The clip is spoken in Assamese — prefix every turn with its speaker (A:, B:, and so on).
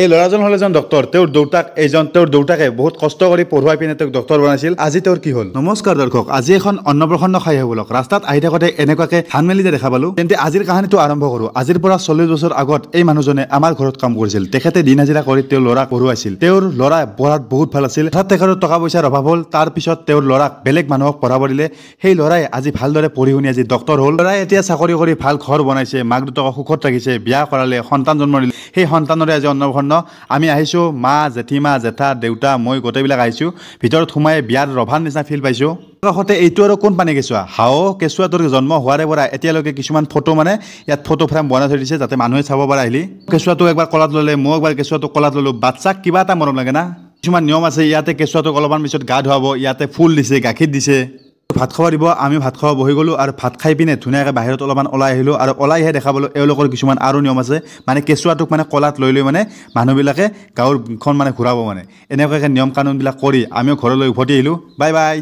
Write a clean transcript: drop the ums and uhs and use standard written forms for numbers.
A: এই ল'ৰাজন হ'ল এজন ডক্টৰ। তেওঁৰ দেউতাকে বহুত কষ্ট কৰি পঢ়ুৱাই পিনে তেওঁক ডক্টৰ বনাইছিল। আজি তেওঁৰ কি হ'ল? নমস্কাৰ দৰ্শক, আজি এখন অন্নপ্ৰসন্ন খাই হ'বলক ৰাস্তাত আহি থাকোঁতে এনেকুৱাকে ধান মেলি যে দেখা পালোঁ। তেন্তে আজিৰ কাহিনীটো আৰম্ভ কৰোঁ। আজিৰ পৰা 40 বছৰ আগত এই মানুহজনে আমাৰ ঘৰত কাম কৰিছিল। তেখেতে দিন হাজিৰা কৰি তেওঁৰ ল'ৰাক পঢ়ুৱাইছিল। তেওঁৰ ল'ৰা পঢ়াত বহুত ভাল আছিল। হঠাৎ তেখেতৰ টকা পইচাৰ অভাৱ হ'ল। তাৰ পিছত তেওঁৰ ল'ৰাক বেলেগ মানুহক পঢ়াব দিলে। সেই ল'ৰাই আজি ভালদৰে পঢ়ি শুনি আজি ডক্টৰ হ'ল। ল'ৰাই এতিয়া চাকৰি কৰি ভাল ঘৰ বনাইছে, মাক দেউতাকক সুখত ৰাখিছে, বিয়া কৰালে, সন্তান জন্ম দিলে। সেই সন্তানৰে আজি অন্নপ্ৰসন্ন। আমি আহিছোঁ, মা, জেঠীমা, জেঠা, দেউতা, মই গোটেইবিলাক আহিছোঁ। ভিতৰত সোমাই বিয়াৰ ৰভাৰ নিচিনা ফিল পাইছোঁ। কাষতে এইটো আৰু কোন পানী কেঁচুৱা? কেঁচুৱাটোৰ জন্ম হোৱাৰে পৰা এতিয়ালৈকে কিছুমান ফটো ইয়াত ফটো ফ্ৰেম বনাই থৈ দিছে যাতে মানুহে চাব পাৰে আহিলি। কেঁচুৱাটোক একবাৰ কলাত ল'লে, মই একবাৰ কেঁচুৱাটোক কলাত ল'লোঁ। বাচ্চাক কিবা এটা মৰম লাগে না? কিছুমান নিয়ম আছে। ইয়াতে কেঁচুৱাটোক অলপমান পিছত গা ধুৱাব, ইয়াতে ফুল দিছে, গাখীৰ দিছে, ভাত খাব দিব। আমি ভাত খাব বহি গ'লোঁ আৰু ভাত খাই পিনে ধুনীয়াকৈ বাহিৰত অলপমান ওলাই আহিলোঁ। আৰু ওলাইহে দেখা পালোঁ এওঁলোকৰ কিছুমান আৰু নিয়ম আছে। কেঁচুৱাটোক কলাত লৈ মানুহবিলাকে গাঁৱৰ ঘূৰাব এনেকুৱাকৈ নিয়ম কানুনবিলাক কৰি আমিও ঘৰলৈ উভতি আহিলোঁ। Bye bye.